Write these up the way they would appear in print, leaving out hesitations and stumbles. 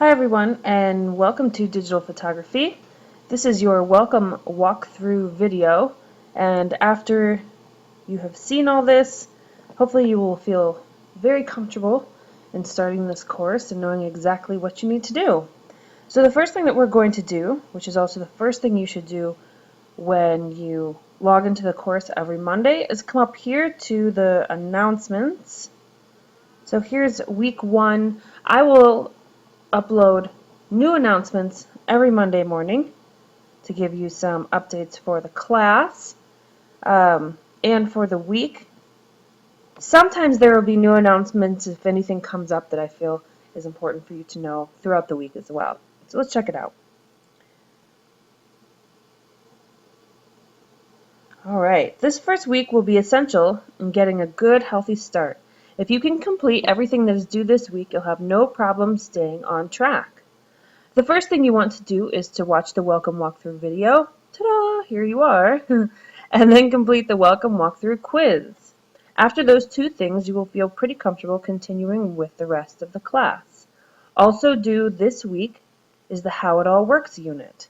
Hi everyone, and welcome to Digital Photography. This is your welcome walkthrough video, and after you have seen all this, hopefully you will feel very comfortable in starting this course and knowing exactly what you need to do. So the first thing that we're going to do, which is also the first thing you should do when you log into the course every Monday, is come up here to the announcements. So here's week 1. I will upload new announcements every Monday morning to give you some updates for the class and for the week. Sometimes there will be new announcements if anything comes up that I feel is important for you to know throughout the week as well. So let's check it out. Alright, this first week will be essential in getting a good, healthy start. If you can complete everything that is due this week, you'll have no problem staying on track. The first thing you want to do is to watch the welcome walkthrough video. Ta-da! Here you are. And then complete the welcome walkthrough quiz. After those two things, you will feel pretty comfortable continuing with the rest of the class. Also due this week is the How It All Works unit.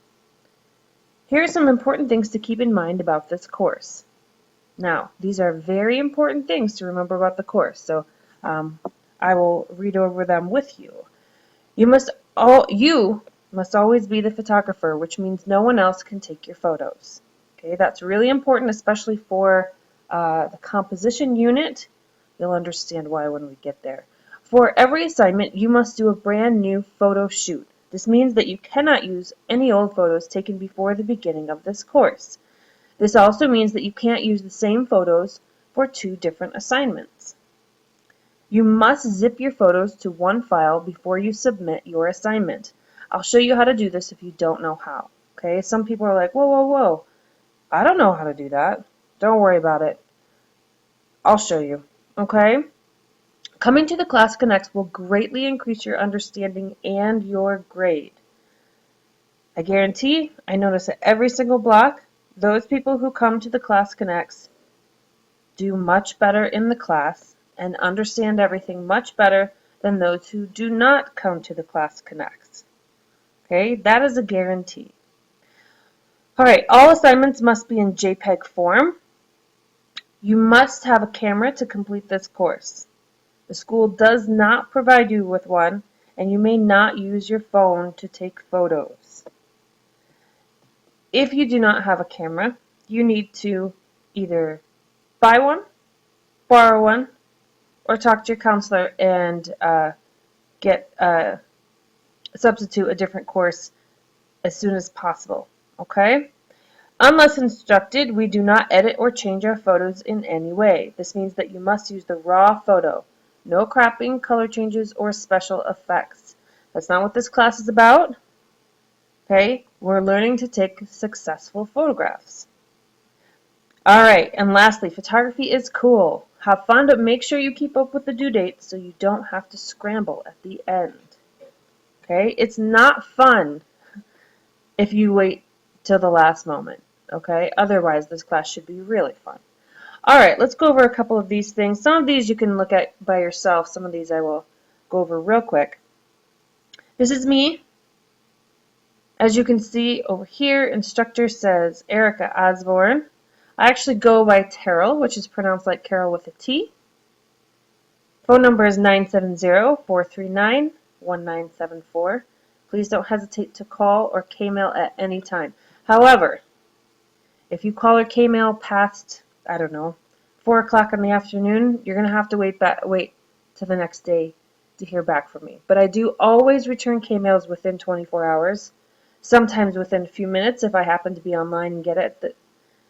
Here are some important things to keep in mind about this course. Now, these are very important things to remember about the course, so I will read over them with you. You must always be the photographer, which means no one else can take your photos. Okay, that's really important, especially for the composition unit. You'll understand why when we get there. For every assignment, you must do a brand new photo shoot. This means that you cannot use any old photos taken before the beginning of this course. This also means that you can't use the same photos for 2 different assignments. You must zip your photos to one file before you submit your assignment. I'll show you how to do this if you don't know how. Okay, some people are like, whoa, whoa, whoa, I don't know how to do that. Don't worry about it. I'll show you. Okay? Coming to the Class Connects will greatly increase your understanding and your grade. I guarantee, I notice at every single block, those people who come to the Class Connects do much better in the class and understand everything much better than those who do not come to the Class Connects. Okay, that is a guarantee. Alright, all assignments must be in JPEG form. You must have a camera to complete this course. The school does not provide you with one, and you may not use your phone to take photos. If you do not have a camera, you need to either buy one, borrow one, or talk to your counselor and substitute a different course as soon as possible. Okay? Unless instructed, we do not edit or change our photos in any way. This means that you must use the raw photo. No cropping, color changes, or special effects. That's not what this class is about. Okay? We're learning to take successful photographs. Alright, and lastly, photography is cool. Have fun, but make sure you keep up with the due dates so you don't have to scramble at the end. Okay? It's not fun if you wait till the last moment. Okay? Otherwise, this class should be really fun. Alright, let's go over a couple of these things. Some of these you can look at by yourself. Some of these I will go over real quick. This is me. As you can see over here, instructor says Erica Osborne. I actually go by Terrell, which is pronounced like Carol with a T. Phone number is 970-439-1974. Please don't hesitate to call or K-mail at any time. However, if you call or K-mail past, I don't know, 4 o'clock in the afternoon, you're going to have to wait to the next day to hear back from me. But I do always return K-mails within 24 hours, sometimes within a few minutes if I happen to be online and get it.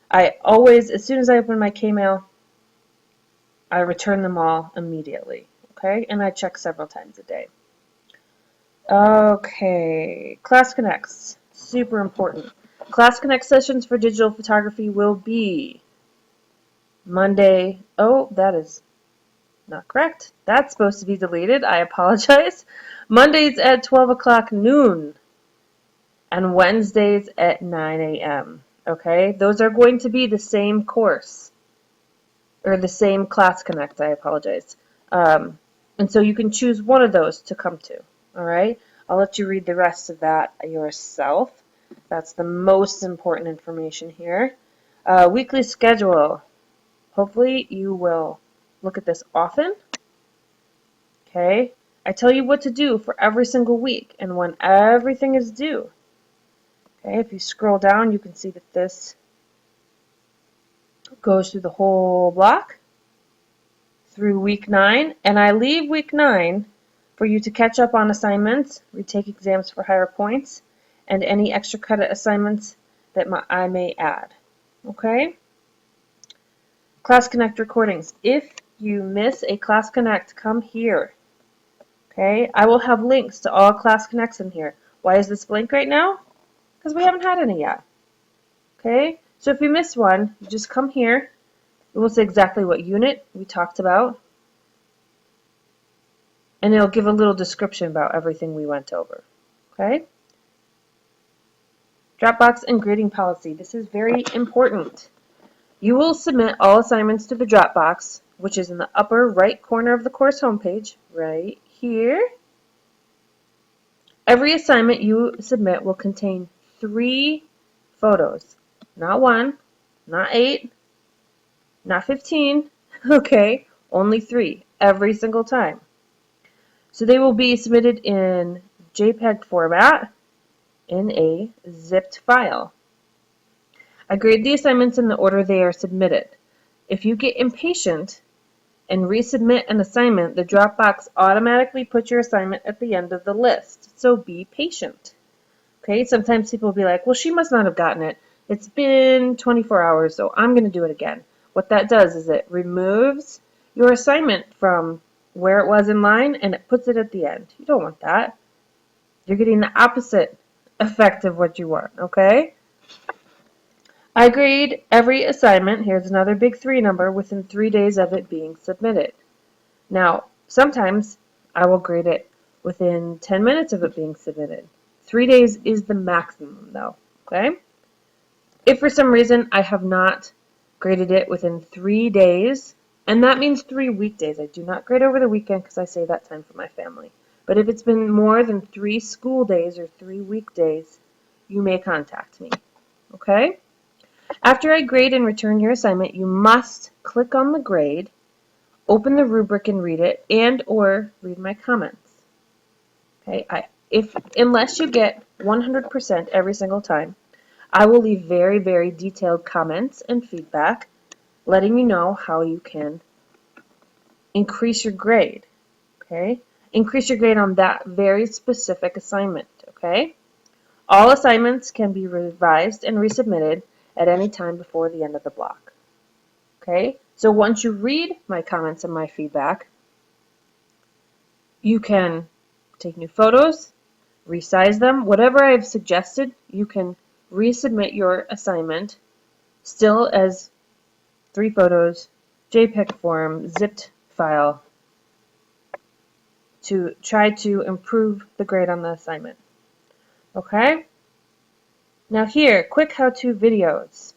I always, as soon as I open my K-mail, I return them all immediately. Okay? And I check several times a day. Okay, Class Connects, super important. Class Connect sessions for digital photography will be Monday. Oh, that is not correct. That's supposed to be deleted. I apologize. Mondays at 12 o'clock noon and Wednesdays at 9 a.m. Okay, those are going to be the same course or the same Class Connect. I apologize. And so you can choose one of those to come to. All right. I'll let you read the rest of that yourself. That's the most important information here. Weekly schedule. Hopefully you will look at this often. Okay? I tell you what to do for every single week and when everything is due. Okay, if you scroll down, you can see that this goes through the whole block through week 9, and I leave week 9 for you to catch up on assignments, retake exams for higher points, and any extra credit assignments that I may add. Okay? Class Connect recordings. If you miss a Class Connect, come here. Okay? I will have links to all Class Connects in here. Why is this blank right now? Because we haven't had any yet. Okay? So if you miss one, you just come here. It will say exactly what unit we talked about. And it'll give a little description about everything we went over. Okay? Dropbox and grading policy. This is very important. You will submit all assignments to the Dropbox, which is in the upper right corner of the course homepage, right here. Every assignment you submit will contain 3 photos. Not 1, not 8, not 15, okay? Only 3 every single time. So they will be submitted in JPEG format in a zipped file. I grade the assignments in the order they are submitted. If you get impatient and resubmit an assignment, the Dropbox automatically puts your assignment at the end of the list. So be patient. Okay, sometimes people will be like, well, she must not have gotten it. It's been 24 hours, so I'm going to do it again. What that does is it removes your assignment from where it was in line and it puts it at the end. You don't want that. You're getting the opposite effect of what you want, okay? I grade every assignment, here's another big 3 number, within 3 days of it being submitted. Now, sometimes I will grade it within 10 minutes of it being submitted. 3 days is the maximum though, okay? If for some reason I have not graded it within 3 days, and that means 3 weekdays. I do not grade over the weekend because I save that time for my family. But if it's been more than 3 school days or 3 weekdays, you may contact me, okay? After I grade and return your assignment, you must click on the grade, open the rubric and read it, and or read my comments. Okay, unless you get 100% every single time, I will leave very, very detailed comments and feedback letting you know how you can increase your grade. Okay, increase your grade on that very specific assignment. Okay, all assignments can be revised and resubmitted at any time before the end of the block. Okay, so once you read my comments and my feedback, you can take new photos, resize them, whatever I've suggested, you can resubmit your assignment still as 3 photos, JPEG form, zipped file to try to improve the grade on the assignment. Okay? Now here, quick how-to videos.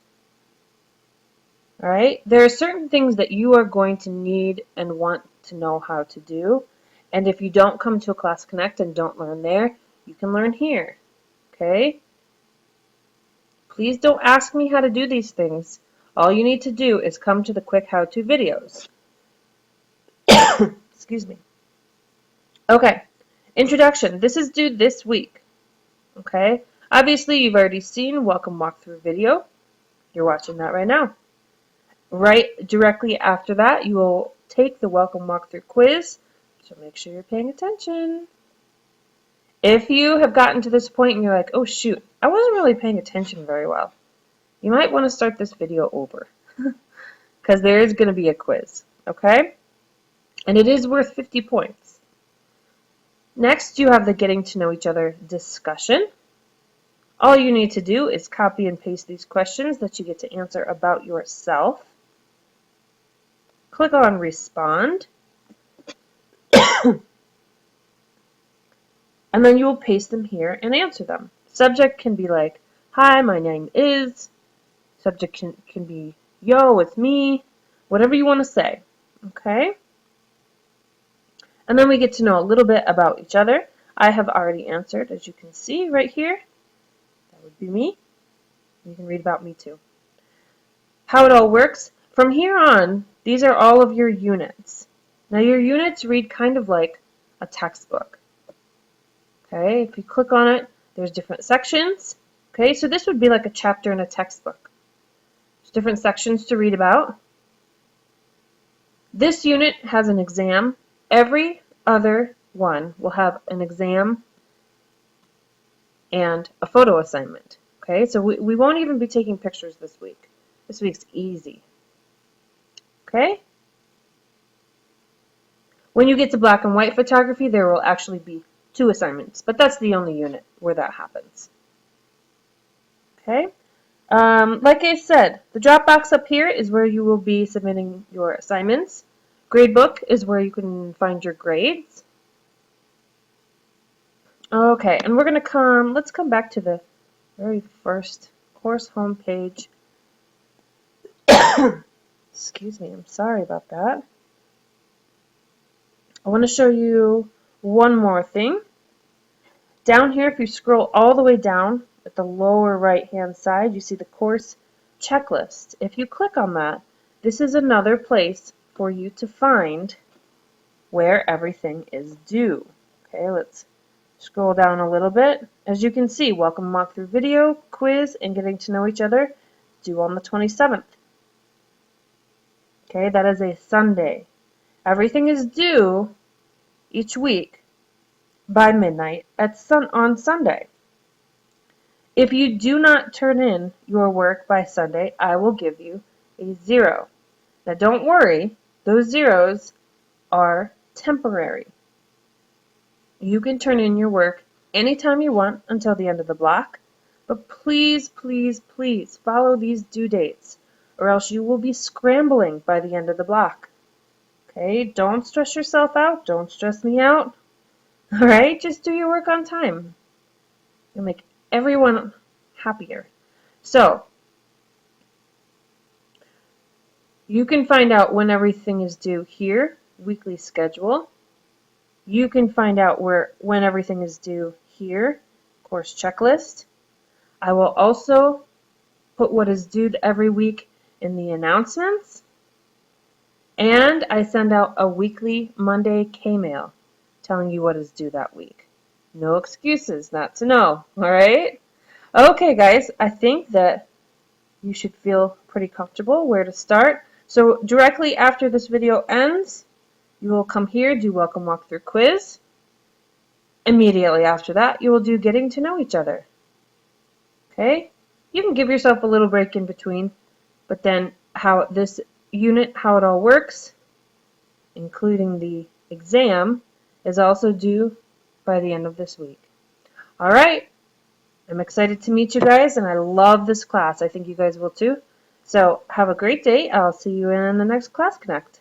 Alright, there are certain things that you are going to need and want to know how to do. And if you don't come to a Class Connect and don't learn there, you can learn here. Okay? Please don't ask me how to do these things. All you need to do is come to the quick how-to videos. Excuse me. Okay, introduction. This is due this week. Okay? Obviously, you've already seen welcome walkthrough video. You're watching that right now. Right directly after that, you will take the welcome walkthrough quiz. So make sure you're paying attention. If you have gotten to this point and you're like, oh shoot, I wasn't really paying attention very well, you might want to start this video over because there is going to be a quiz, okay? And it is worth 50 points. Next, you have the getting to know each other discussion. All you need to do is copy and paste these questions that you get to answer about yourself. Click on respond. And then you will paste them here and answer them. Subject can be like, hi, my name is. Subject can be, yo, it's me. Whatever you want to say. Okay? And then we get to know a little bit about each other. I have already answered, as you can see right here. That would be me. You can read about me too. How it all works. From here on, these are all of your units. Now your units read kind of like a textbook. Okay, if you click on it, there's different sections. Okay, so this would be like a chapter in a textbook. There's different sections to read about. This unit has an exam. Every other one will have an exam and a photo assignment. Okay, so we won't even be taking pictures this week. This week's easy. Okay? When you get to black and white photography, there will actually be 2 assignments, but that's the only unit where that happens. Okay? Like I said, the drop box up here is where you will be submitting your assignments. Gradebook is where you can find your grades. Okay, and let's come back to the very first course homepage. Excuse me, I'm sorry about that. I want to show you one more thing. Down here, if you scroll all the way down at the lower right hand side, you see the course checklist. If you click on that, this is another place for you to find where everything is due. Okay, let's scroll down a little bit. As you can see, welcome walkthrough video, quiz, and getting to know each other due on the 27th. Okay, that is a Sunday. Everything is due each week by midnight on Sunday. If you do not turn in your work by Sunday, I will give you a 0. Now don't worry, those zeros are temporary. You can turn in your work anytime you want until the end of the block, but please, please, please follow these due dates, or else you will be scrambling by the end of the block. Okay, don't stress yourself out, don't stress me out. Alright, just do your work on time. You'll make everyone happier. So, you can find out when everything is due here, weekly schedule. You can find out when everything is due here, course checklist. I will also put what is due every week in the announcements. And I send out a weekly Monday K-mail telling you what is due that week. No excuses not to know, all right? Okay, guys, I think that you should feel pretty comfortable where to start. So directly after this video ends, you will come here, do welcome walkthrough quiz. Immediately after that, you will do getting to know each other. Okay? You can give yourself a little break in between, but then how this unit, how it all works, including the exam, is also due by the end of this week. All right. I'm excited to meet you guys, and I love this class. I think you guys will too. So have a great day. I'll see you in the next Class Connect.